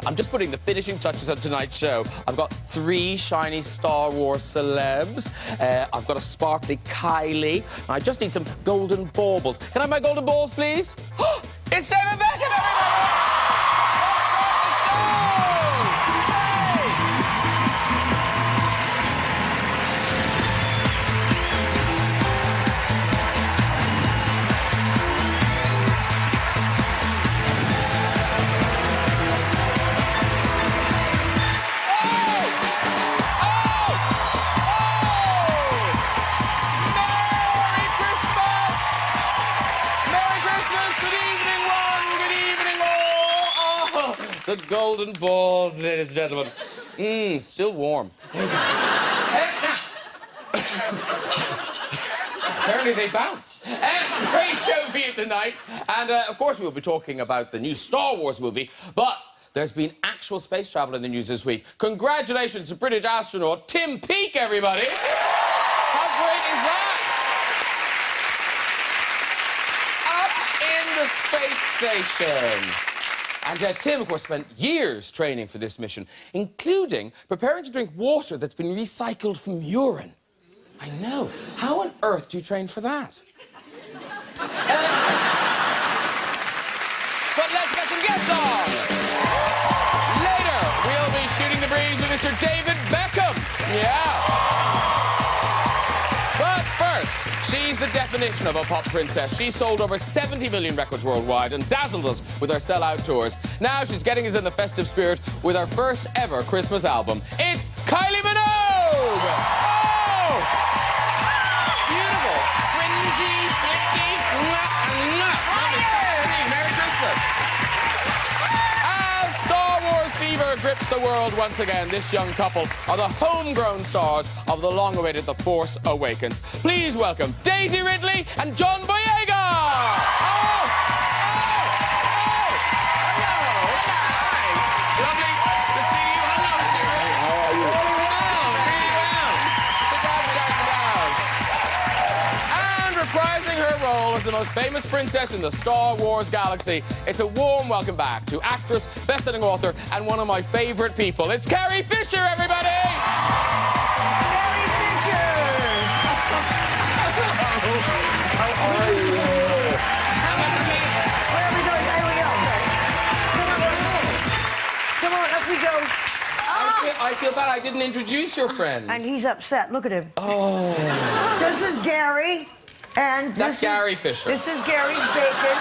I'm just putting the finishing touches on tonight's show. I've got 3 shiny Star Wars celebs. I've got a sparkly Kylie. I just need some golden baubles. Can I have my golden balls, please? It's David Beckham, everybody! Let's start the show! The golden balls, ladies and gentlemen. Still warm. Apparently they bounce. Great show for you tonight. And, of course, we'll be talking about the new Star Wars movie, but there's been actual space travel in the news this week. Congratulations to British astronaut Tim Peake, everybody. How great is that? Up in the space station. And Tim, of course, spent years training for this mission, including preparing to drink water that's been recycled from urine. I know. How on earth do you train for that? But let's get some guests on. Later, we'll be shooting the breeze with Mr. David Beckham. Yeah. But first, she's the definition of a pop princess. She sold over 70 million records worldwide and dazzled us with her sell-out tours. Now she's getting us in the festive spirit with her first ever Christmas album. It's Kylie Minogue! Oh! Beautiful. Fringy, slicky. Merry Christmas. As Star Wars fever grips the world once again, this young couple are the homegrown stars of the long-awaited The Force Awakens. Please welcome Daisy Ridley and John Boyega! Lovely to see you. Hello, Sarah. How are you? Really well. Sit down. And reprising her role as the most famous princess in the Star Wars galaxy, it's a warm welcome back to actress, best-selling author, and one of my favourite people. It's Carrie Fisher, everybody! Carrie Fisher! How are you? Where are we going? Here we go. Come on, up we go. I feel bad I didn't introduce your friend. And he's upset. Look at him. Oh. This is Gary. And That's Gary Fisher. This is Gary's bacon.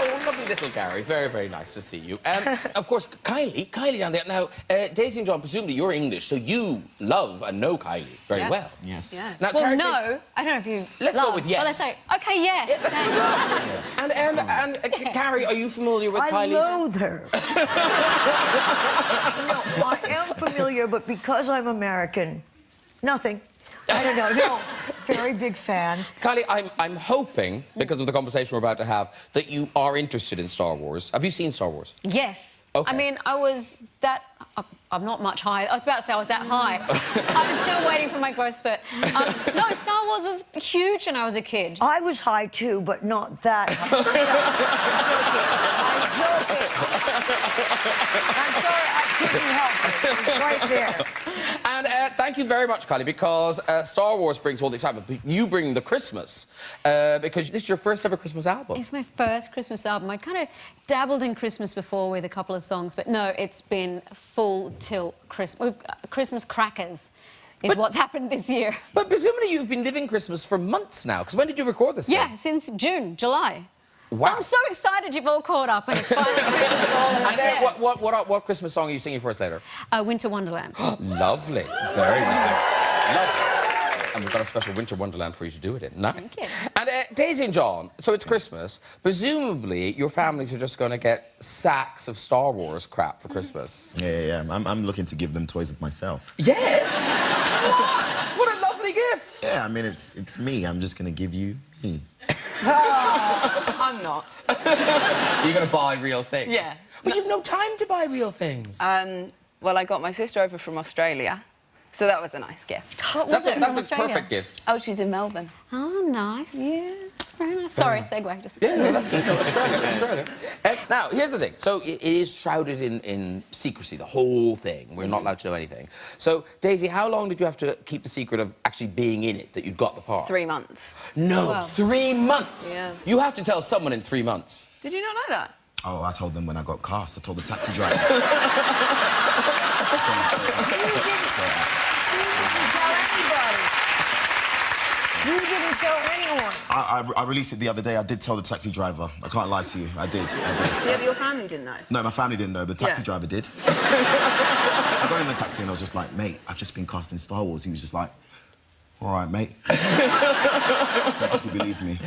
Oh, lovely little Gary. Very, very nice to see you. And, of course, Kylie down there. Now, Daisy and John, presumably you're English, so you love and know Kylie very well. Yes. Now, Well, Carrie, no, I don't know if you Let's love, go with yes. But let's say, okay, yes. let's go with that. And Carrie, are you familiar with I Kylie's... loathe her. No, I am familiar, but because I'm American, nothing. I don't know. No, very big fan. Kylie, I'm hoping, because of the conversation we're about to have, that you are interested in Star Wars. Have you seen Star Wars? Yes. Okay. I mean, I was that... I'm not much high. I was about to say I was that high. I was still waiting for my growth spurt. No, Star Wars was huge when I was a kid. I was high, too, but not that high. I'm joking. I'm sorry, I couldn't help it. It's right there. And thank you very much, Kylie, because Star Wars brings all the excitement, but you bring the Christmas, because this is your first ever Christmas album. It's my first Christmas album. I kind of dabbled in Christmas before with a couple of songs, but no, it's been full tilt Christmas. Christmas crackers is what's happened this year. But presumably you've been living Christmas for months now, because when did you record this Yeah, thing? since June, July. Wow. So I'm so excited you've all caught up and it's finally Christmas for all of us. And Yeah. what Christmas song are you singing for us later? Winter Wonderland. Lovely. Very nice. Lovely. And we've got a special Winter Wonderland for you to do it in. Nice. Thank you. And Daisy and John, so it's Christmas. Presumably, your families are just going to get sacks of Star Wars crap for Christmas. Yeah. I'm looking to give them toys of myself. Yes! What a lovely gift! Yeah, I mean, it's me. I'm just going to give you me. I'm not. You're going to buy real things? Yeah. But you've no time to buy real things. Well, I got my sister over from Australia, So that was a nice gift. What was it from That's a Australia? perfect gift. Oh, she's in Melbourne. Oh, nice. Yeah. Very nice. Sorry, segue. Just... Yeah, no, that's good. No, Australia. Now, here's the thing. So it is shrouded in secrecy, the whole thing. We're not allowed to know anything. So, Daisy, how long did you have to keep the secret of actually being in it, that you'd got the part? 3 months. No, Wow. 3 months. Yeah. You have to tell someone in 3 months. Did you not know that? Oh, I told them when I got cast. I told the taxi driver. You didn't tell anyone. I released it the other day. I did tell the taxi driver. I can't lie to you. I did. Yeah, but your family didn't know. No, my family didn't know, but the taxi Yeah. driver did. I got in the taxi and I was just like, mate, I've just been cast in Star Wars. He was just like, all right, mate. Don't think he believed me.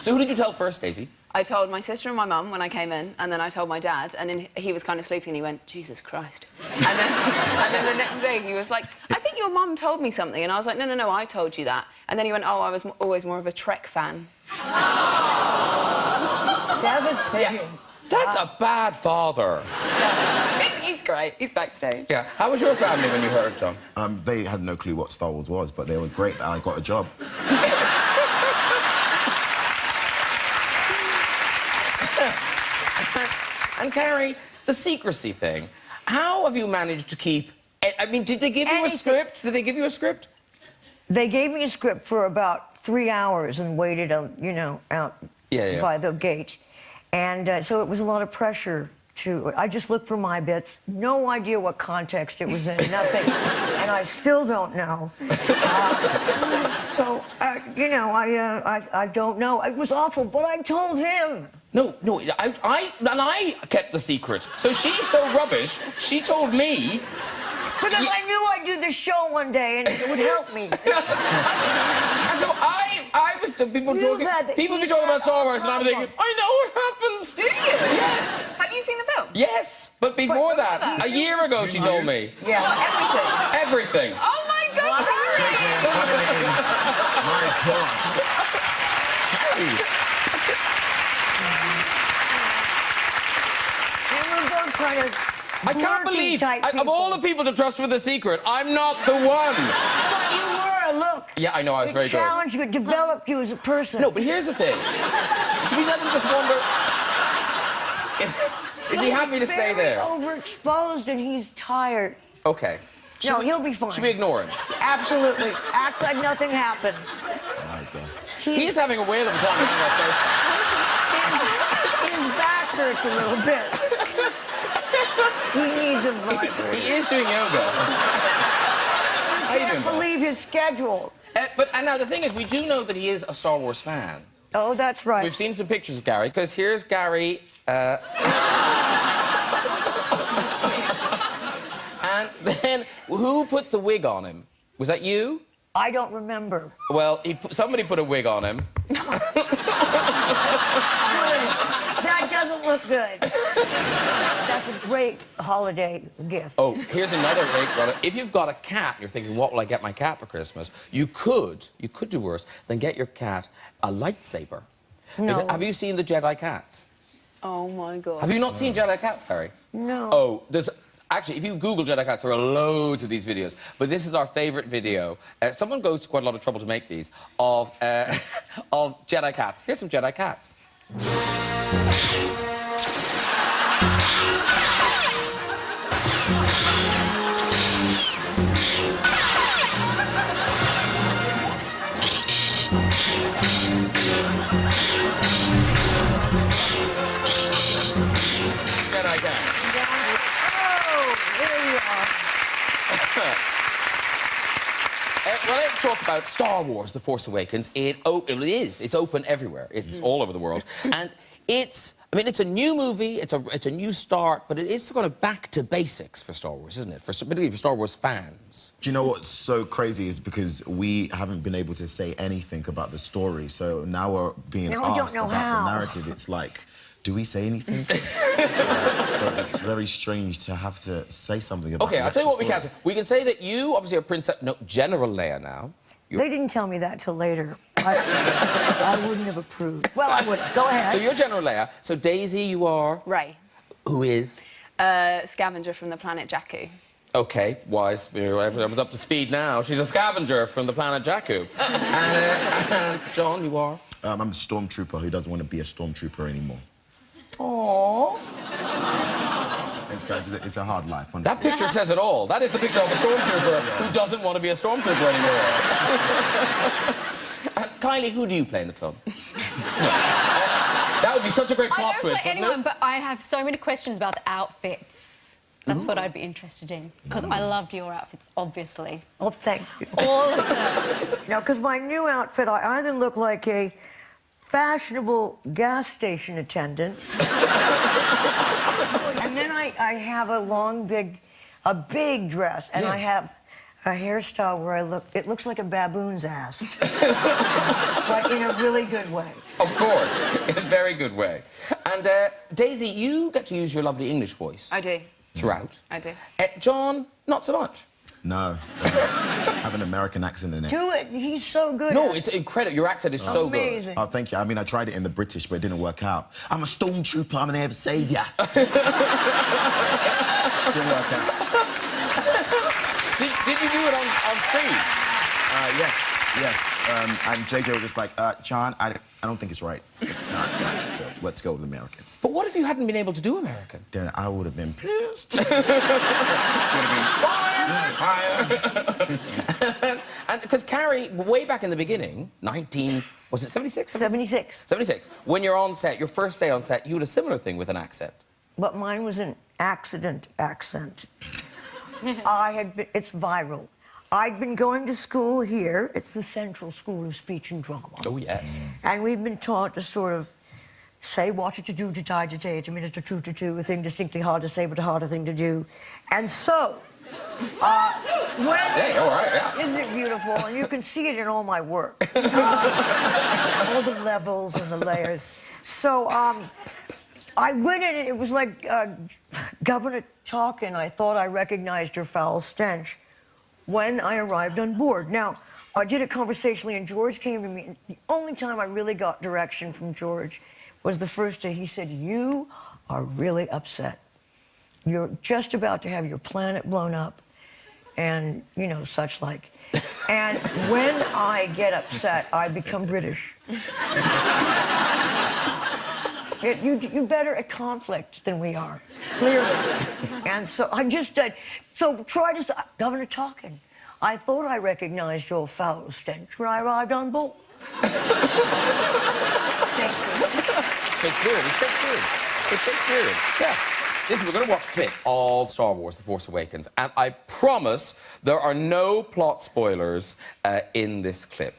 So who did you tell first, Daisy? I told my sister and my mum when I came in, and then I told my dad, and then he was kind of sleeping, and he went, Jesus Christ. And then the next day he was like, I think your mum told me something, and I was like, no, I told you that. And then he went, oh, I was always more of a Trek fan. Devastating. That's a bad father. He's great. He's backstage. Yeah. How was your family when you heard, Tom? They had no clue what Star Wars was, but they were great that I got a job. And Carrie, the secrecy thing. How have you managed to keep... I mean, did they give you a Anything. script? Did they give you a script? They gave me a script for about 3 hours and waited, you know, out Yeah. by the gate. And so it was a lot of pressure to... I just looked for my bits. No idea what context it was in, nothing. And I still don't know. You know, I don't know. It was awful, but I told him. No, I kept the secret. So she's so rubbish, she told me... Because I knew I'd do the show one day and it would help me. And so I was... People You've talking... had the- People be he's talking had about Star Wars and I'm problem. thinking, I know what happens. Do you? Yes. Have you seen the film? Yes, but before that, a year ago she told me. Yeah. Everything. Oh my God, Carrie! My gosh. And we're both kind of I can't believe, type of all the people to trust with a secret, I'm not the one. But you were, look. Yeah, I know, I was very good. It challenged you, it developed you as a person. No, but here's the thing. Should we let them just wonder... Is he happy to stay there? Overexposed and he's tired. Okay. No, he'll be fine. Should we ignore him? Absolutely. Act like nothing happened. My gosh. He is having a whale of a time. His back hurts a little bit. He needs a vibrator. He is doing yoga. How you doing, Can't Bob? believe his schedule. And now the thing is, we do know that he is a Star Wars fan. Oh, that's right. We've seen some pictures of Gary, because here's Gary. And then, who put the wig on him? Was that you? I don't remember. Well, somebody put a wig on him. That doesn't look good. That's a great holiday gift. Oh, here's another wig. If you've got a cat, you're thinking, what will I get my cat for Christmas? You could do worse than get your cat a lightsaber. No. Have you seen the Jedi cats? Oh my God. Have you not seen Jedi cats, Carrie? No. Oh, there's... Actually, if you Google Jedi cats, there are loads of these videos. But this is our favourite video. Someone goes to quite a lot of trouble to make these, of Jedi cats. Here's some Jedi cats. Jedi cats. Oh, there you are. Well, let's talk about Star Wars: The Force Awakens. It's open everywhere. It's all over the world, and it's a new movie. It's a new start, but it is kind of back to basics for Star Wars, isn't it? Particularly for Star Wars fans. Do you know what's so crazy is because we haven't been able to say anything about the story, so now we're being Now we don't asked know about how. the narrative. It's like, do we say anything? So it's very strange to have to say something about. Okay, the I'll tell you what we actual can say. We can say that you obviously are General Leia now. They didn't tell me that till later. I wouldn't have approved. Well, I wouldn't. Go ahead. So you're General Leia. So Daisy, you are... Ray. Who is? Scavenger from the planet Jakku. Okay, wise. Everyone's up to speed now. She's a scavenger from the planet Jakku. And John, you are? I'm a stormtrooper who doesn't want to be a stormtrooper anymore. Aww. It's a hard life, honestly. That picture says it all. That is the picture of a stormtrooper who doesn't want to be a stormtrooper anymore. Kylie, who do you play in the film? That would be such a great plot twist, I don't play wouldn't anyone, it? but I have so many questions about the outfits. That's what I'd be interested in. Because I loved your outfits, obviously. Oh, thank you. All of them. Now, because my new outfit, I either look like a fashionable gas station attendant, and then I have a big dress, and I have a hairstyle where it looks like a baboon's ass, but in a really good way. Of course, in a very good way. And Daisy, you get to use your lovely English voice. I do. Throughout. I do. John, not so much. No. I have an American accent in it. Do it. He's so good. No, at it. it's incredible. Your accent is so good. Amazing. Oh, thank you. I mean, I tried it in the British, but it didn't work out. I'm a stormtrooper. I'm an air saviour. Didn't work out. Did you do it on screen? Yes. And JJ was just like, John, I don't think it's right. It's not right. So let's go with American. But what if you hadn't been able to do American? Then I would have been pissed. And because Carrie, way back in the beginning, was it 76? 76. 76. When you're on set, your first day on set, you had a similar thing with an accent. But mine was an accident accent. It's viral. I'd been going to school here. It's the Central School of Speech and Drama. Oh, yes. And we've been taught to sort of say what to do to die to day, to minute to true to do, a thing distinctly hard to say, but a harder thing to do. And so, Hey, all right, yeah. Isn't it beautiful? And you can see it in all my work. All the levels and the layers. So, I went in and it was like Governor talking. I thought I recognized her foul stench when I arrived on board. Now, I did it conversationally, and George came to me. And the only time I really got direction from George was the first day. He said, "You are really upset. You're just about to have your planet blown up, and, you know, such like." And when I get upset, I become British. You're better at conflict than we are, clearly. And so I just, so try to, Governor talking. I thought I recognized your foul stench when I arrived on board. Thank you. Shakespearean. It's Shakespearean. Yeah. Listen, we're going to watch a clip of Star Wars: The Force Awakens, and I promise there are no plot spoilers in this clip.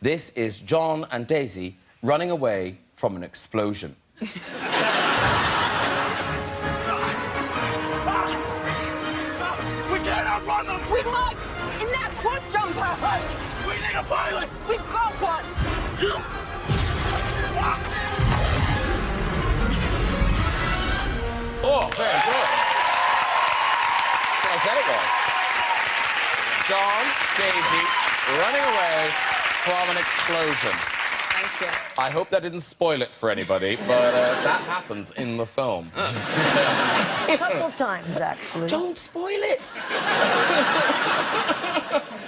This is John and Daisy running away from an explosion. We can't outrun them! We might! In that quad jumper! Hey, we need a pilot! We've got one! Oh, very good. That's what I said it was. John, Daisy, running away from an explosion. Thank you. I hope that didn't spoil it for anybody, but that happens in the film. A couple times, actually. Don't spoil it!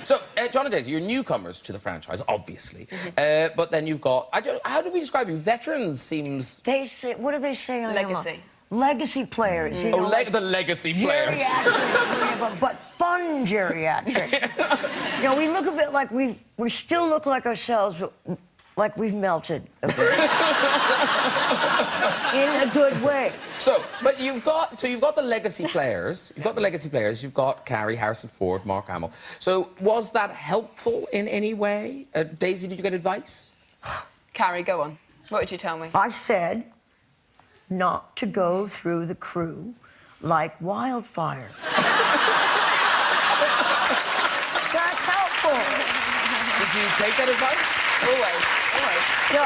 So, John and Daisy, you're newcomers to the franchise, obviously. But then you've got... how do we describe you? Veterans seems... They say, what do they say on Legacy. Legacy players. You know, the legacy players. Geriatric, but fun geriatric. You know, we look a bit like we still look like ourselves, but like we've melted a bit. In a good way. So you've got the legacy players. You've got the legacy players. You've got Carrie, Harrison Ford, Mark Hamill. So was that helpful in any way? Daisy, did you get advice? Carrie, go on. What did you tell me? I said not to go through the crew like wildfire. That's helpful. Did you take that advice? Always. No,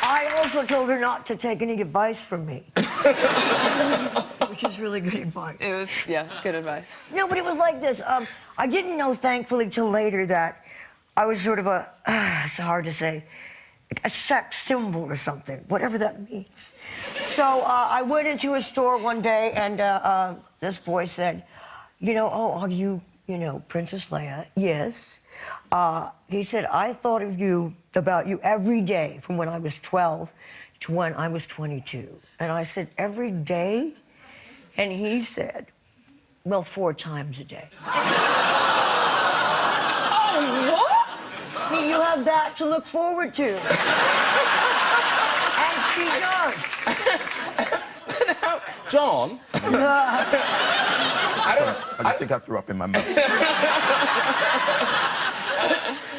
I also told her not to take any advice from me. Which is really good advice. It was, yeah, good advice. No, but it was like this. I didn't know, thankfully, till later that I was sort of it's hard to say, a sex symbol or something, whatever that means. So I went into a store one day, and this boy said, oh, are you, Princess Leia? Yes. He said, I thought about you every day from when I was 12 to when I was 22. And I said, every day? And he said, well, 4 times a day. Oh, what? See, you have that to look forward to. And she does. John? I just think I threw up in my mouth.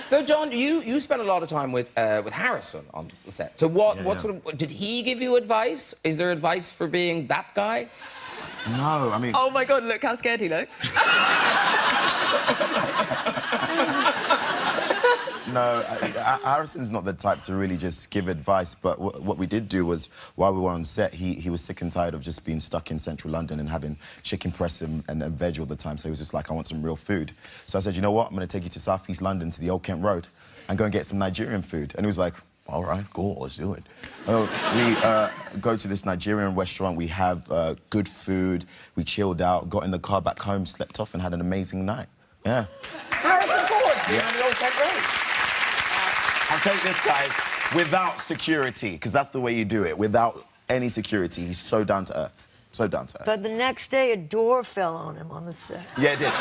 So, John, you spent a lot of time with Harrison on the set. So what sort of... Did he give you advice? Is there advice for being that guy? No, I mean... Oh, my God, look how scared he looks. No, Harrison's not the type to really just give advice, but what we did do was, while we were on set, he was sick and tired of just being stuck in central London and having chicken press and veg all the time, so he was just like, I want some real food. So I said, you know what, I'm going to take you to South East London, to the Old Kent Road, and go and get some Nigerian food. And he was like, all right, cool, let's do it. We go to this Nigerian restaurant, we have good food, we chilled out, got in the car back home, slept off, and had an amazing night. Yeah. Harrison Ford's being on the Old Kent Road. I'll take this, guys, without security, because that's the way you do it. Without any security, he's so down to earth. So down to earth. But the next day, a door fell on him on the set. Yeah, it did.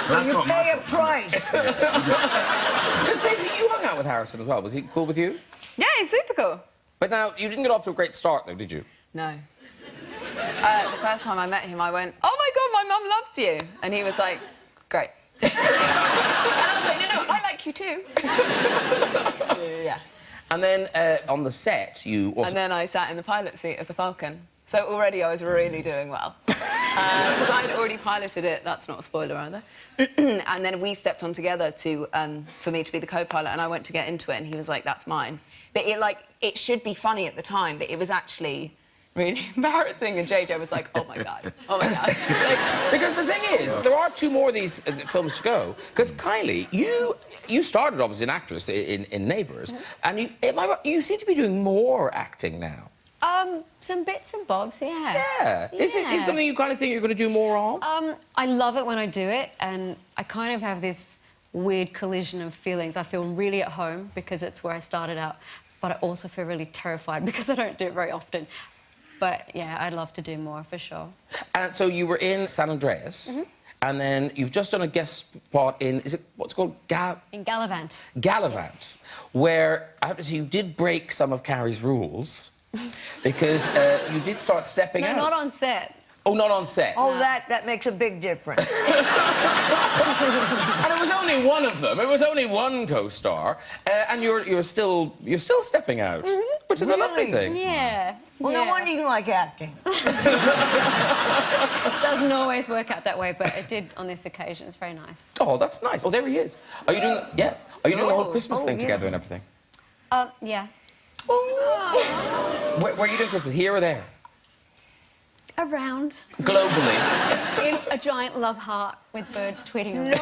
So you pay a price. Because, Daisy, you hung out with Harrison as well. Was he cool with you? Yeah, he's super cool. But now, you didn't get off to a great start, though, did you? No. The first time I met him, I went, oh, my God, my mum loves you. And he was like, great. And I was like, no, I like you too. Yeah. And then on the set, you also... And then I sat in the pilot seat of the Falcon. So already I was really doing well. Because I'd already piloted it, that's not a spoiler either. And then we stepped on together for me to be the co-pilot, and I went to get into it, and he was like, that's mine. But it should be funny at the time, but it was actually really embarrassing, and JJ was like, oh my God. Because the thing is, there are 2 more of these films to go. Because Kylie, you started off as an actress in Neighbours, and you seem to be doing more acting now. Some bits and bobs, yeah. Yeah. Is it something you kind of think you're going to do more of? I love it when I do it, and I kind of have this weird collision of feelings. I feel really at home because it's where I started out, but I also feel really terrified because I don't do it very often. But, yeah, I'd love to do more, for sure. And so you were in San Andreas, and then you've just done a guest spot in, what's it called? In Gallivant. Gallivant, where, I have to say, you did break some of Carrie's rules, because you did start stepping out. No, not on set. Oh, not on set. Oh, that makes a big difference. And it was only one of them. It was only one co-star, and you're still stepping out, which is a lovely thing. Yeah. Well, no wonder you like acting. It doesn't always work out that way, but it did on this occasion. It's very nice. Oh, that's nice. Oh, there he is. Are you doing? Yeah. Are you doing the whole Christmas thing together and everything? Yeah. Where are you doing Christmas? Here or there? Around. Globally. In a giant love heart with birds tweeting around. No!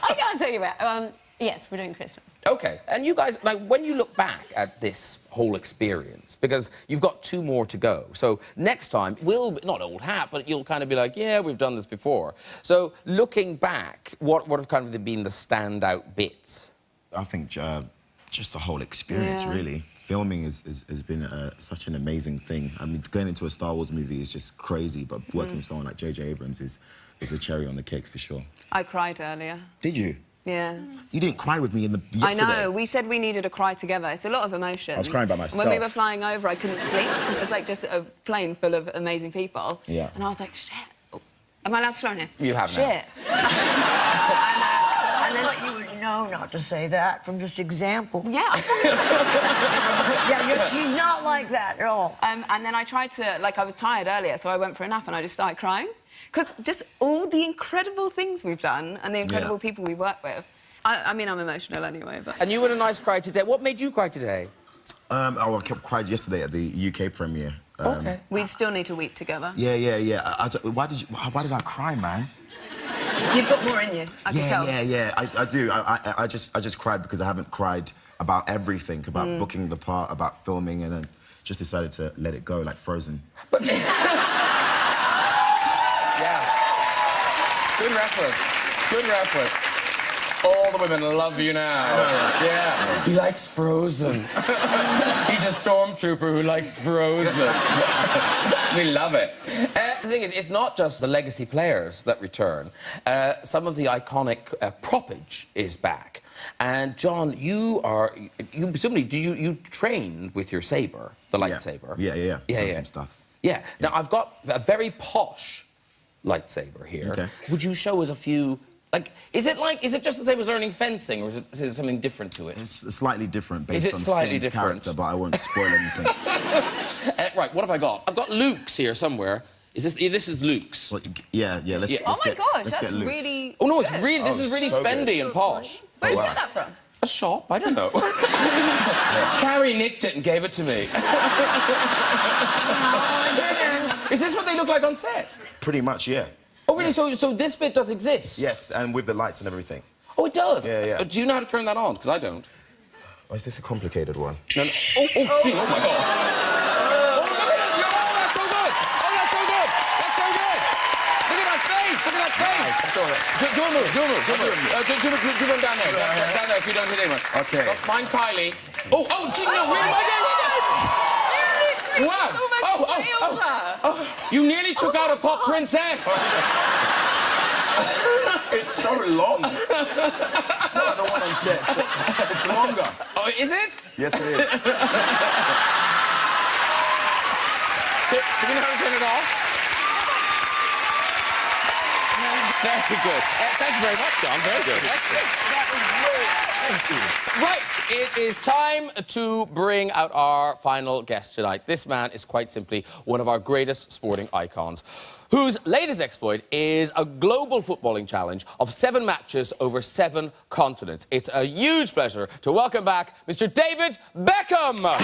I can't tell you about. Yes, we're doing Christmas. Okay. And you guys, like, when you look back at this whole experience, because you've got 2 more to go, so next time, not old hat, but you'll kind of be like, yeah, we've done this before. So looking back, what have kind of been the standout bits? I think just the whole experience, really. Filming has been such an amazing thing. I mean, going into a Star Wars movie is just crazy, but working with someone like J.J. Abrams is a cherry on the cake, for sure. I cried earlier. Did you? Yeah. You didn't cry with me yesterday. I know. We said we needed a cry together. It's a lot of emotion. I was crying by myself. When we were flying over, I couldn't sleep. It was like just a plane full of amazing people. Yeah. And I was like, shit. Oh, am I allowed to swear now? You have now. Shit. I thought you would know not to say that from just example. Yeah. Yeah, she's not like that at all. And then I tried to, I was tired earlier, so I went for a nap and I just started crying. Because just all the incredible things we've done and the incredible people we work with. I mean, I'm emotional anyway, but... And you had a nice cry today. What made you cry today? I cried yesterday at the UK premiere. Okay. We still need to weep together. Yeah. Why did I cry, man? You've got more in you, I can tell. Yeah, I do. I just cried because I haven't cried about everything, about booking the part, about filming, and then just decided to let it go, like Frozen. But... yeah. Good reference. Good reference. All the women love you now. Yeah. He likes Frozen. He's a stormtrooper who likes Frozen. We love it. The thing is, it's not just the legacy players that return. Some of the iconic proppage is back. And John, you presumably, you train with your saber, the lightsaber? Yeah. Some stuff. Yeah. Now, I've got a very posh lightsaber here. Okay. Would you show us a few... Like, is it just the same as learning fencing, or is it something different to it? It's slightly different based on slightly Finn's different? character, but I won't spoil anything. Right, what have I got? I've got Luke's here somewhere. This is Luke's. Well, yeah. Let's Oh my gosh, let's that's get Luke's. really. Oh no, it's good. really this is really so spendy good. and posh. Where did you wow. get that from? A shop? I don't know. Carrie nicked it and gave it to me. Is this what they look like on set? Pretty much, yeah. Oh really? So this bit does exist? Yes, and with the lights and everything. Oh, it does? Yeah. Do you know how to turn that on? Because I don't. Oh, is this a complicated one? No. Oh, gee, oh my God. Oh, look at it! Oh, that's so good! Oh, that's so good! That's so good! Look at that face! Look at that face! It's all right. Do a move. Do one down there. Down there so you don't hit anyone. Okay. Mind Kylie. Oh, gee, no, where am I going? Wow! Oh, you nearly took out a pop princess! It's so long. It's not like the one on set. It's longer. Oh, is it? Yes, it is. Do we know how to turn it off? Very good. Thank you very much, John. Very good. Excellent. Thank you. Right, it is time to bring out our final guest tonight. This man is quite simply one of our greatest sporting icons, whose latest exploit is a global footballing challenge of 7 matches over 7 continents. It's a huge pleasure to welcome back Mr. David Beckham.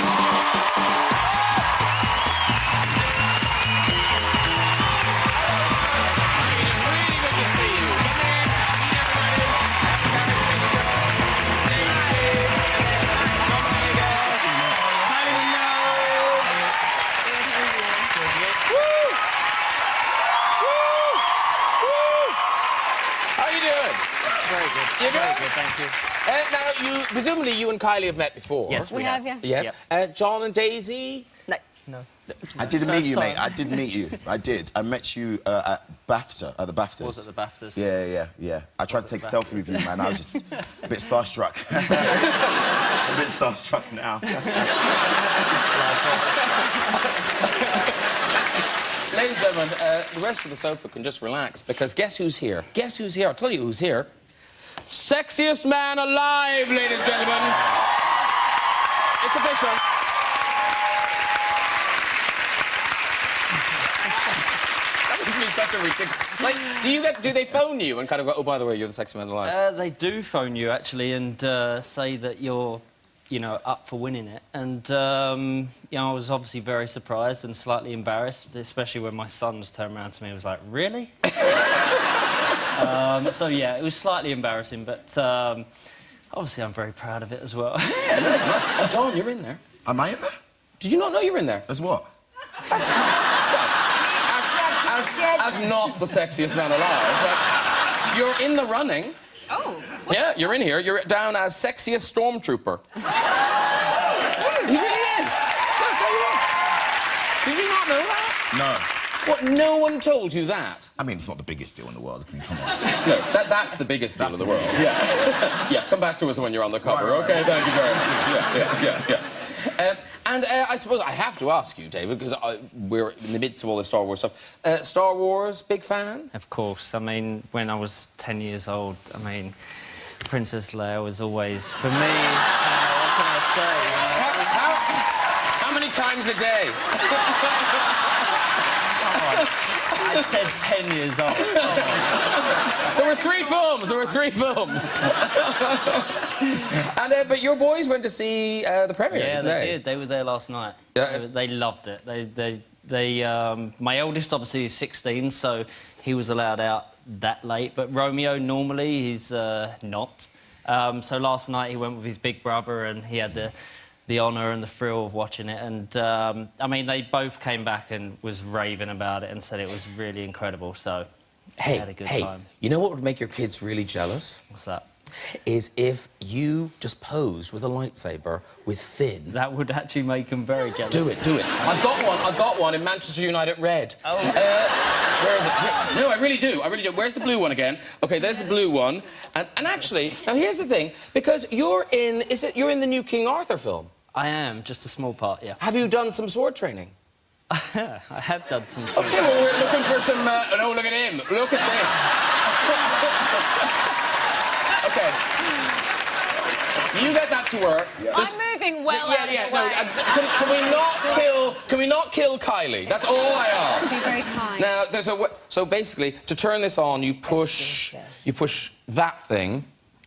You good? Very good, thank you. Now, presumably you and Kylie have met before. Yes, We have, yeah. Yes. John and Daisy? No. I did meet you, time. mate. I did meet you. I did. I met you at BAFTA, at the BAFTAs. Was it the BAFTAs? Yeah. I tried to take a selfie with you, man. I was just a bit starstruck. a bit starstruck now. Ladies and gentlemen, the rest of the sofa can just relax, because guess who's here? Guess who's here? I'll tell you who's here. Sexiest man alive, ladies and gentlemen. It's official. That must be such a ridiculous... Like, do they phone you and kind of go, oh, by the way, you're the sexiest man alive? They do phone you, actually, and say that you're, up for winning it. And, I was obviously very surprised and slightly embarrassed, especially when my son just turned around to me and was like, really? So, yeah, it was slightly embarrassing, but obviously I'm very proud of it as well. Oh, John, you're in there. Am I in there? Did you not know you were in there? As what? As not the sexiest man alive, but you're in the running. Oh. Yeah, you're in here. You're down as sexiest stormtrooper. He really is. Look, there you are. Did you not know that? No. What, no one told you that? I mean, it's not the biggest deal in the world. I mean, come on. No, that's the biggest deal in the world. Yeah. Yeah, come back to us when you're on the cover, Right. OK? Thank you very much. Yeah. And I suppose I have to ask you, David, because we're in the midst of all this Star Wars stuff. Star Wars, big fan? Of course. I mean, when I was 10 years old, Princess Leia was always, for me, what can I say? How many times a day? I said 10 years old. There were 3 films. And, but your boys went to see the premiere, Yeah, didn't they did. They were there last night. Yeah. They loved it. My eldest, obviously, is 16, so he was allowed out that late. But Romeo, normally, he's not. So last night, he went with his big brother, and he had the the honour and the thrill of watching it. And, I mean, they both came back and was raving about it and said it was really incredible, so they had a good time. You know what would make your kids really jealous? What's that? Is if you just posed with a lightsaber with Finn. That would actually make them very jealous. Do it. I've got one in Manchester United red. Oh. Where is it? No, I really do. Where's the blue one again? OK, there's the blue one. And actually, now here's the thing, because you're in the new King Arthur film? I am, just a small part, yeah. Have you done some sword training? I have done some sort OK, well, we're looking for some... no, look at him. Look at this. OK. You get that to work. Yeah. I'm moving well out of the way. Can we not kill Kylie? That's all I ask. Be very kind. Now, so basically, to turn this on, you push that thing,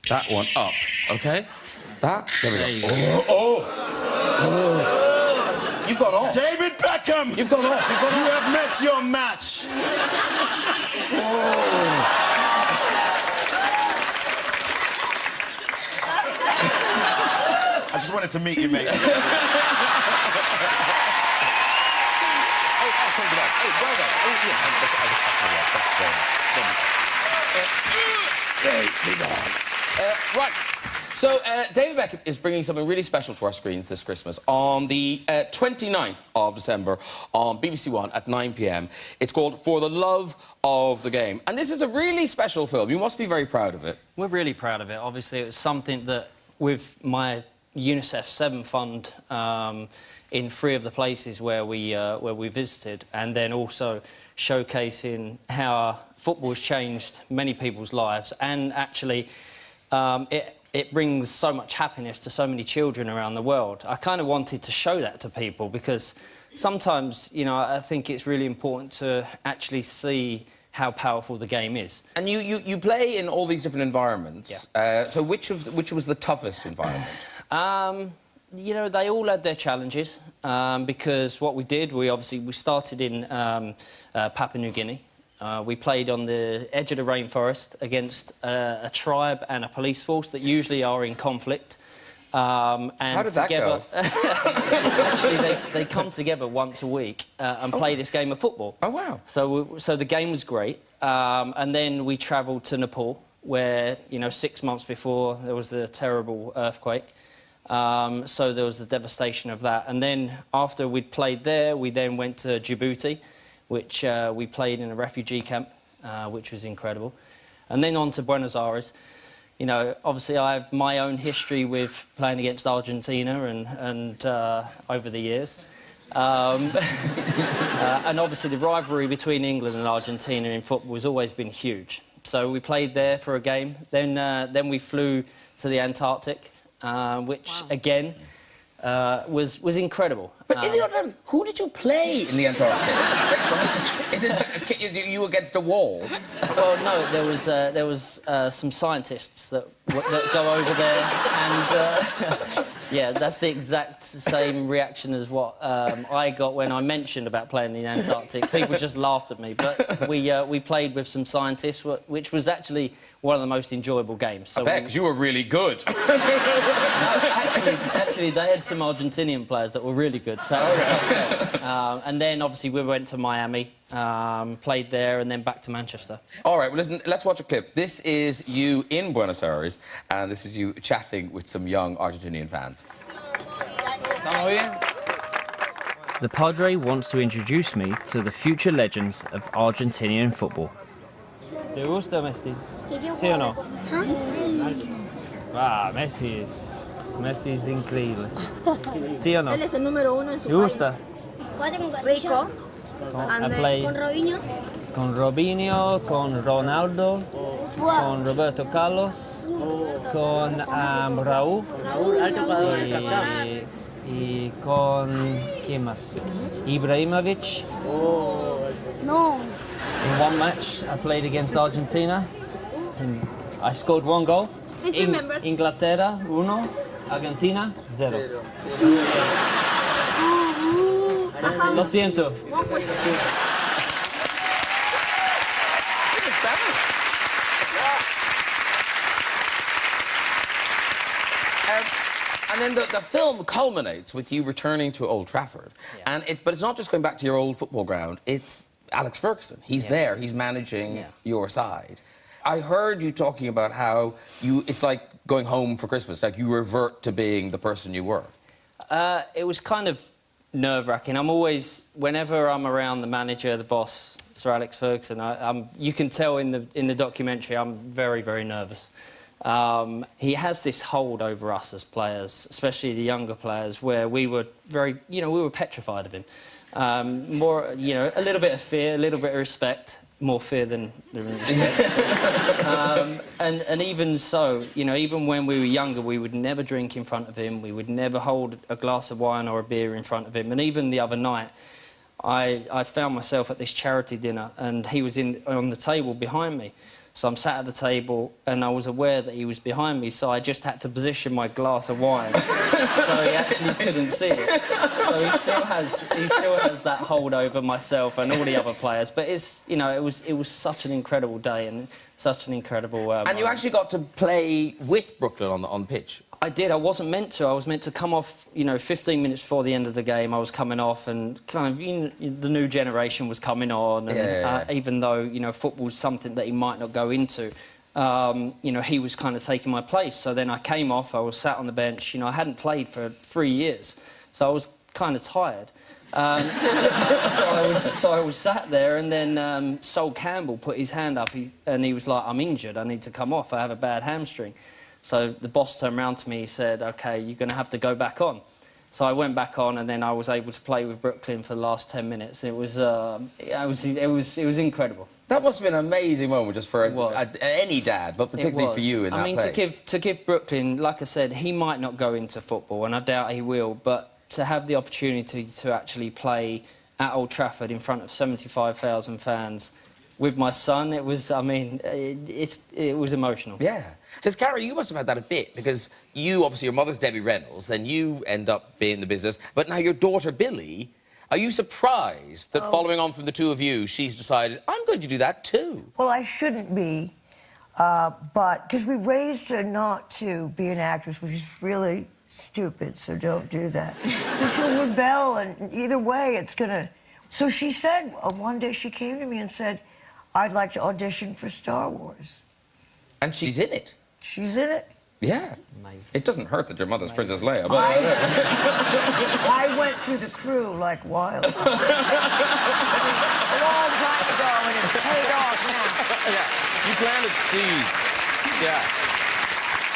that one up, OK? That, there we go. Oh. You've gone off. David Beckham! You've gone off. You have met your match. Oh. I just wanted to meet you, mate. Oh, well done. Right. So, David Beckham is bringing something really special to our screens this Christmas on the 29th of December on BBC One at 9 p.m. It's called For the Love of the Game. And this is a really special film. You must be very proud of it. We're really proud of it. Obviously, it was something that, with my UNICEF 7 fund in 3 of the places where we visited, and then also showcasing how football has changed many people's lives, and actually it brings so much happiness to so many children around the world. I kind of wanted to show that to people because sometimes, you know, I think it's really important to actually see how powerful the game is. And you play in all these different environments. Yeah. So which was the toughest environment? You know, they all had their challenges because what we did, we started in Papua New Guinea. We played on the edge of the rainforest against a tribe and a police force that usually are in conflict. And how did that go? Actually, they come together once a week and play this game of football. Oh, wow. So the game was great. And then we travelled to Nepal, where, you know, 6 months before there was the terrible earthquake. So there was the devastation of that. And then after we'd played there, we then went to Djibouti, which we played in a refugee camp, which was incredible. And then on to Buenos Aires. You know, obviously I have my own history with playing against Argentina and over the years. And obviously the rivalry between England and Argentina in football has always been huge. So we played there for a game. Then we flew to the Antarctic, which again was incredible. But in the Antarctic, who did you play in the Antarctic? Is it you against a wall? Well, no, there was some scientists that go over there, and yeah, that's the exact same reaction as what I got when I mentioned about playing in the Antarctic. People just laughed at me, but we played with some scientists, which was actually one of the most enjoyable games. So I bet, because you were really good. Actually, they had some Argentinian players that were really good. So and then obviously we went to Miami, played there, and then back to Manchester. All right, well, listen, let's watch a clip. This is you in Buenos Aires, and this is you chatting with some young Argentinian fans. The Padre wants to introduce me to the future legends of Argentinian football. ¿Te gusta Messi? ¿Sí o no? Ah, Messi es increíble. ¿Sí o no? Él es el número 1 en su ¿Te gusta? Rico. I play Con Robinho. con Robinho, con Ronaldo, con Roberto Carlos, con Raúl y con ¿quién más? Ibrahimovic. No. In one match, I played against Argentina. And I scored 1 goal. Inglaterra 1, Argentina 0. Lo siento. And then the film culminates with you returning to Old Trafford. Yeah. But it's not just going back to your old football ground, it's Alex Ferguson. He's there, he's managing your side. I heard you talking about how it's like going home for Christmas, like you revert to being the person you were. It was kind of nerve-wracking. I'm always, whenever I'm around the manager, the boss, Sir Alex Ferguson, you can tell in the documentary I'm very, very nervous. He has this hold over us as players, especially the younger players, where we were very, we were petrified of him. More, a little bit of fear, a little bit of respect. More fear than respect. And even so, even when we were younger, we would never drink in front of him. We would never hold a glass of wine or a beer in front of him. And even the other night, I found myself at this charity dinner, and he was on the table behind me. So I'm sat at the table, and I was aware that he was behind me, so I just had to position my glass of wine so he actually couldn't see it. So he still has that hold over myself and all the other players. But it's, it was such an incredible day and such an incredible. And you actually got to play with Brooklyn on pitch. I did. I wasn't meant to. I was meant to come off, 15 minutes before the end of the game. I was coming off, and kind of the new generation was coming on. And even though football's something that he might not go into, he was kind of taking my place. So then I came off. I was sat on the bench. I hadn't played for 3 years, so I was kind of tired. So I was sat there, and then Sol Campbell put his hand up, and he was like, "I'm injured. I need to come off. I have a bad hamstring." So the boss turned around to me, he said, "OK, you're going to have to go back on." So I went back on, and then I was able to play with Brooklyn for the last 10 minutes. It was incredible. That must have been an amazing moment just for any dad, but particularly for you in that place. To give Brooklyn, like I said, he might not go into football, and I doubt he will, but to have the opportunity to actually play at Old Trafford in front of 75,000 fans with my son, it was, it was emotional. Yeah. Because, Carrie, you must have had that a bit, because obviously, your mother's Debbie Reynolds, then you end up being in the business, but now your daughter, Billy, are you surprised that following on from the two of you, she's decided, I'm going to do that too? Well, I shouldn't be, but because we raised her not to be an actress, which is really stupid, so don't do that. She'll rebel, and either way, it's gonna... So she said, one day she came to me and said, I'd like to audition for Star Wars. And she's in it. She's in it? Yeah. Amazing. It doesn't hurt that your mother's Princess Leia, but... I went through the crew like wildfire. A long time ago, and it paid off now. Yeah, you planted seeds. Yeah.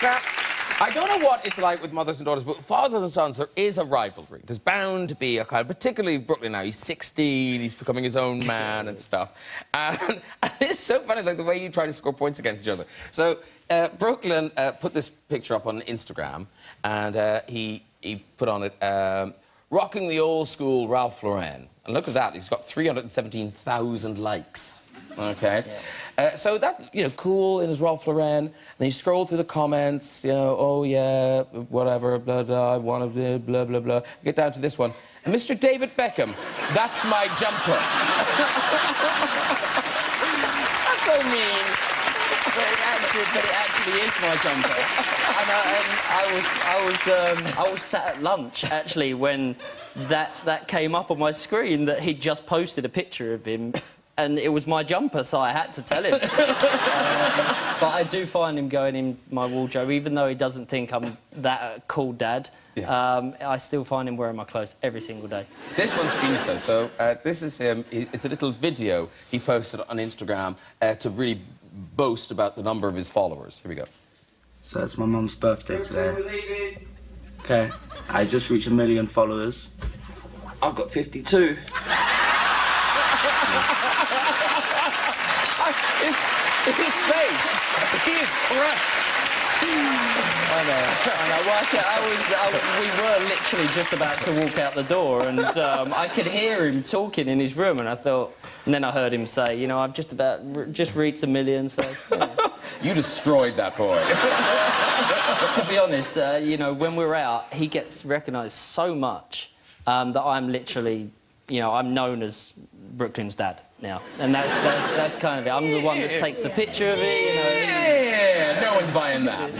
Now, I don't know what it's like with mothers and daughters, but fathers and sons, there is a rivalry. There's bound to be a kind of, particularly Brooklyn now, he's 16, he's becoming his own man and stuff. And it's so funny, like, the way you try to score points against each other. So, Brooklyn put this picture up on Instagram, and he put on it, rocking the old school Ralph Lauren. And look at that, he's got 317,000 likes. OK? Yeah. So that, cool in his Ralph Lauren. Then you scroll through the comments, oh, yeah, whatever, blah, blah, I want to, blah, blah, blah. Get down to this one. And Mr. David Beckham, that's my jumper. That's so mean. But it actually is my jumper. And I was sat at lunch, actually, when that came up on my screen, that he'd just posted a picture of him. And it was my jumper, so I had to tell him. But I do find him going in my wardrobe, even though he doesn't think I'm that cool dad. Yeah. I still find him wearing my clothes every single day. This one's Finso. So this is him. It's a little video he posted on Instagram to really boast about the number of his followers. Here we go. So it's my mum's birthday today. Okay, I just reached 1 million followers. I've got 52. His face, he is crushed. I know. We were literally just about to walk out the door, and I could hear him talking in his room, and I thought, and then I heard him say, I've just reached 1 million, so. Yeah. You destroyed that boy. To be honest, when we're out, he gets recognised so much that I'm literally, I'm known as Brooklyn's dad now, and that's kind of it. I'm the one that takes the picture of it, Yeah, no one's buying that.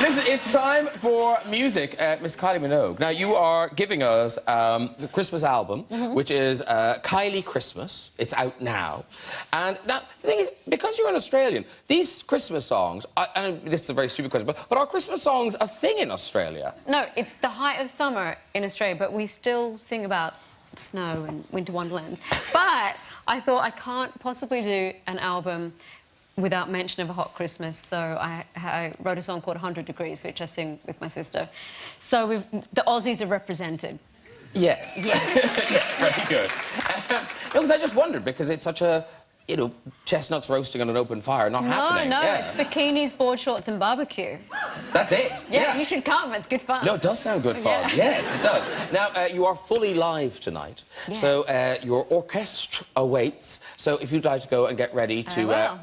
Listen, it's time for music. Miss Kylie Minogue. Now, you are giving us the Christmas album, which is Kylie Christmas. It's out now. And now, the thing is, because you're an Australian, these Christmas songs, and this is a very stupid question, but are Christmas songs a thing in Australia? No, it's the height of summer in Australia, but we still sing about snow and winter wonderland. But I thought I can't possibly do an album without mention of a hot Christmas, so I wrote a song called 100 Degrees, which I sing with my sister. So the Aussies are represented. Yes. Yes. Very good. Because I just wondered, because it's such a, you know, chestnuts roasting on an open fire, not happening. No, yeah. it's bikinis, board shorts and barbecue. That's it. Yeah, you should come, it's good fun. No, it does sound good fun. Yeah. Yes, it does. Now, you are fully live tonight, so your orchestra awaits. So if you'd like to go and get ready to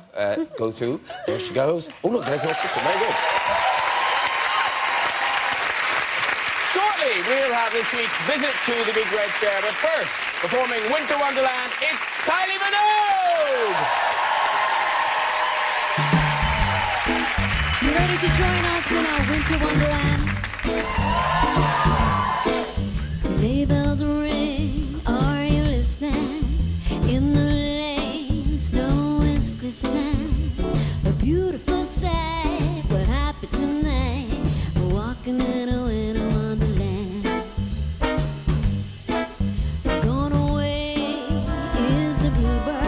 go through, there she goes. Oh, look, there's the orchestra. Very good. Shortly, we'll have this week's visit to the Big Red Chair, but first, performing Winter Wonderland, it's Kylie Minogue! You ready to join us in our Winter Wonderland? Sleigh bells ring, are you listening? In the lane, snow is glistening. A beautiful sight, we're happy tonight. We're walking in a winter wonderland. Gone away is the bluebird,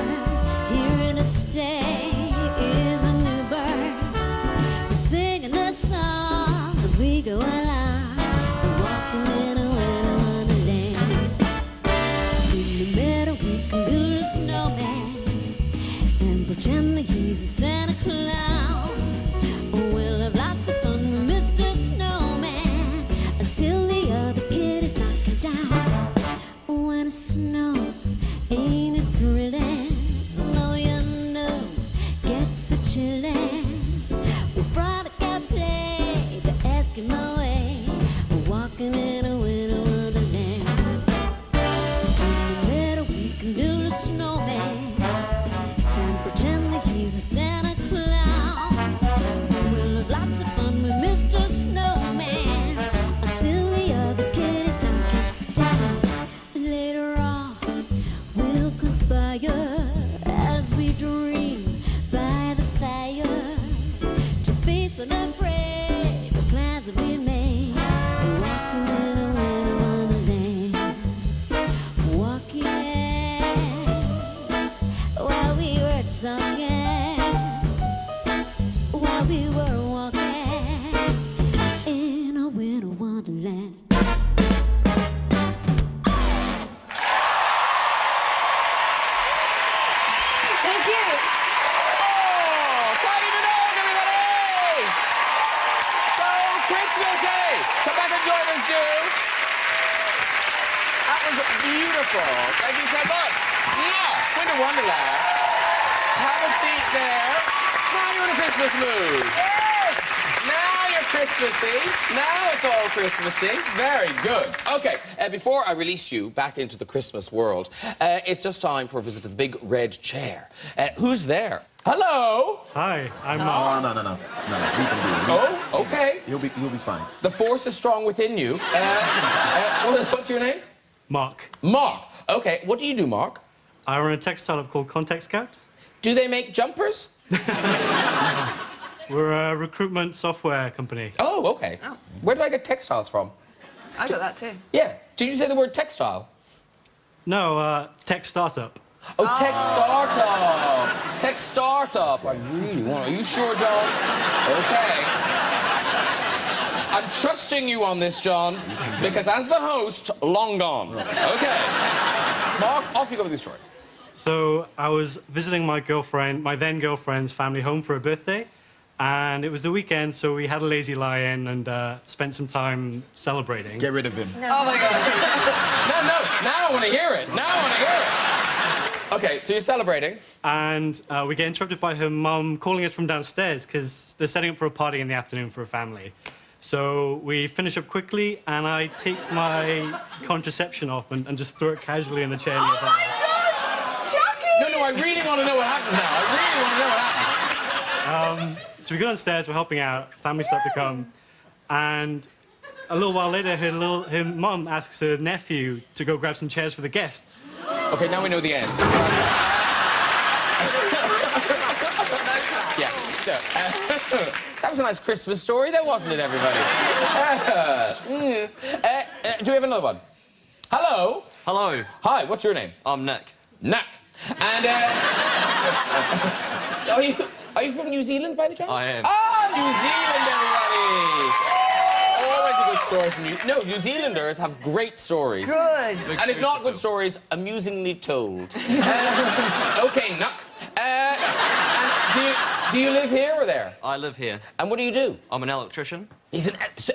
here to stay is a new bird. Singing the song as we go along. We're walking in a winter wonderland. In the meadow we can build a snowman and pretend that he's a Santa Claus. We'll have lots of fun with Mr. Snowman until the other kid is knocking down. When it snows, ain't it thrilling? Though your nose gets a chillin'. We're frolic and play the Eskimo way. We're walking in a winter wonderland. In the meadow we can build a snowman and pretend that he's a Santa Claus. We'll have lots of fun with Mr. Snowman until the other kid is knocking down. Later on we'll conspire as we dream by the fire to face unafraid the plans that we made. We're walking in a winter wonderland. Walking while we were talking, while we were walking in a winter wonderland. Thank you. Kylie Minogue, everybody! So Christmassy! Come back and join us, Jill. That was beautiful. Thank you so much. Yeah, Winter Wonderland. Have a seat there. Now you're in a Christmas mood. Now you're Christmassy. Now it's all Christmassy. Very good. Okay, before I release you back into the Christmas world, it's just time for a visit to the Big Red Chair. Who's there? Hello. Hi, I'm Oh, no. We can do it. Oh, okay. You'll be fine. The force is strong within you. What's your name? Mark. Mark. Okay, what do you do, Mark? I run a tech startup called Context Scout. Do they make jumpers? We're a recruitment software company. Oh, okay. Oh. Where do I get textiles from? I got that too. Yeah. Did you say the word textile? No, tech startup. Oh, tech startup. Tech startup. I really want. Are you sure, John? Okay. I'm trusting you on this, John, because as the host, long gone. Okay. Mark, off you go with your story. So I was visiting my then girlfriend's family home for her birthday, and it was the weekend, so we had a lazy lie-in and spent some time celebrating. Get rid of him. Oh my God. No, now I want to hear it. Okay, so you're celebrating. And we get interrupted by her mum calling us from downstairs because they're setting up for a party in the afternoon for a family. So we finish up quickly, and I take my contraception off and just throw it casually in the chair nearby. Oh my God! Shocking! No, I really want to know what happens now. I really want to know what happens. So we go downstairs, we're helping out, family start to come, and a little while later, her mum asks her nephew to go grab some chairs for the guests. OK, now we know the end. Yeah. So, that was a nice Christmas story, though, wasn't it, everybody? Do we have another one? Hello. Hello. Hi, what's your name? I'm Nick. Nick. And, are you from New Zealand, by any chance? I am. Ah, New Zealand, everybody! Always a good story from you. No, New Zealanders have great stories. Good. And if not good stories, amusingly told. OK, Nick. Do you live here or there? I live here. And what do you do? I'm an electrician. He's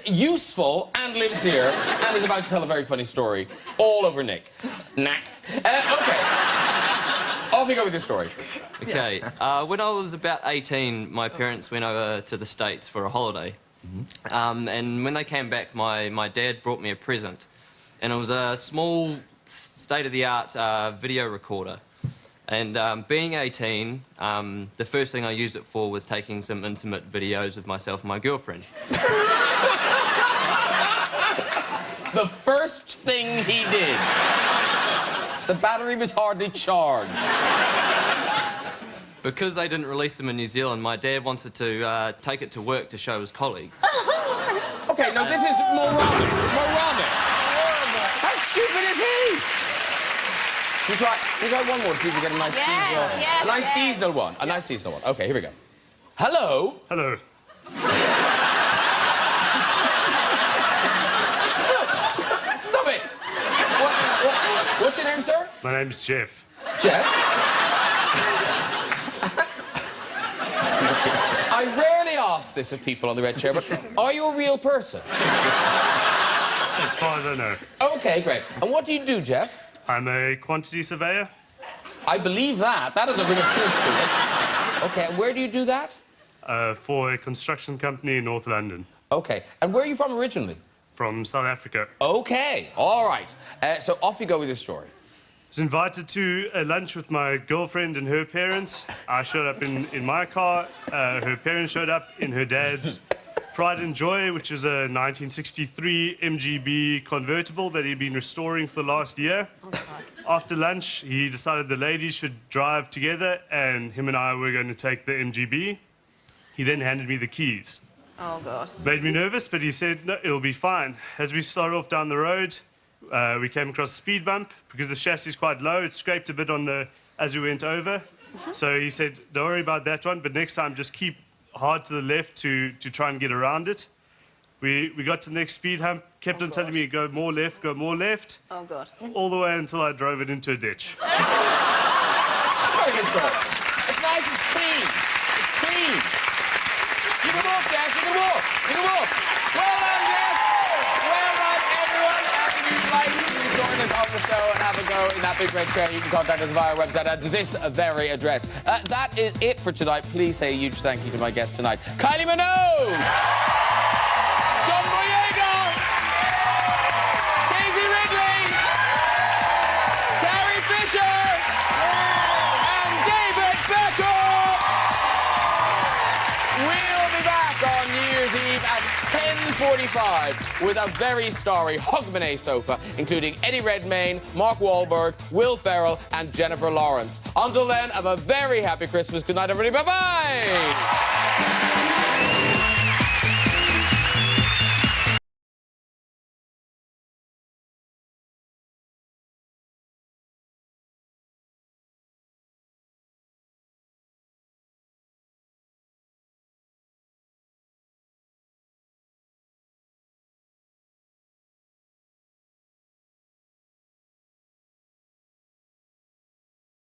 useful and lives here and is about to tell a very funny story all over Nick. Nah. OK. Off you go with your story. OK. When I was about 18, my parents went over to the States for a holiday. And when they came back, my dad brought me a present. And it was a small, state-of-the-art video recorder. And being 18, the first thing I used it for was taking some intimate videos of myself and my girlfriend. The first thing he did. The battery was hardly charged. Because they didn't release them in New Zealand, my dad wanted to take it to work to show his colleagues. OK, now this is moronic. Moronic. How stupid is he? Should we try one more to see if we get a nice seasonal... a nice seasonal one. A nice seasonal one. OK, here we go. Hello. Hello. Stop it! What's your name, sir? My name's Jeff. Jeff? I rarely ask this of people on the red chair, but are you a real person? As far as I know. OK, great. And what do you do, Jeff? I'm a quantity surveyor. I believe that. That is a ring of truth to it. OK, and where do you do that? For a construction company in North London. OK. And where are you from originally? From South Africa. OK. All right. So off you go with your story. I was invited to a lunch with my girlfriend and her parents. I showed up in my car. Her parents showed up in her dad's Pride and Joy, which is a 1963 MGB convertible that he'd been restoring for the last year. Oh, God. After lunch, he decided the ladies should drive together, and him and I were going to take the MGB. He then handed me the keys. Oh, God. Made me nervous, but he said, no, it'll be fine. As we started off down the road, we came across a speed bump. Because the chassis is quite low, it scraped a bit as we went over. So he said, don't worry about that one, but next time just keep hard to the left to try and get around it. We got to the next speed hump, kept on telling me, go more left, go more left. Oh, God. All the way until I drove it into a ditch. Very good story. It's nice, it's clean. It's clean. You can walk, Jeff, you can walk. You can walk. Well done, Jeff. Well done, everyone. And if you'd like to join us on the show and have a go in that big red chair, you can contact us via our website at this very address. That is it for tonight. Please say a huge thank you to my guest tonight, Kylie Minogue, John Boyega, Daisy Ridley, Carrie Fisher, and David Beckham. We'll be back on New Year's Eve at 10:45 with a very starry Hogmanay sofa, including Eddie Redmayne, Mark Wahlberg, Will Ferrell, and Jennifer Lawrence. Until then, have a very happy Christmas. Good night, everybody. Bye-bye.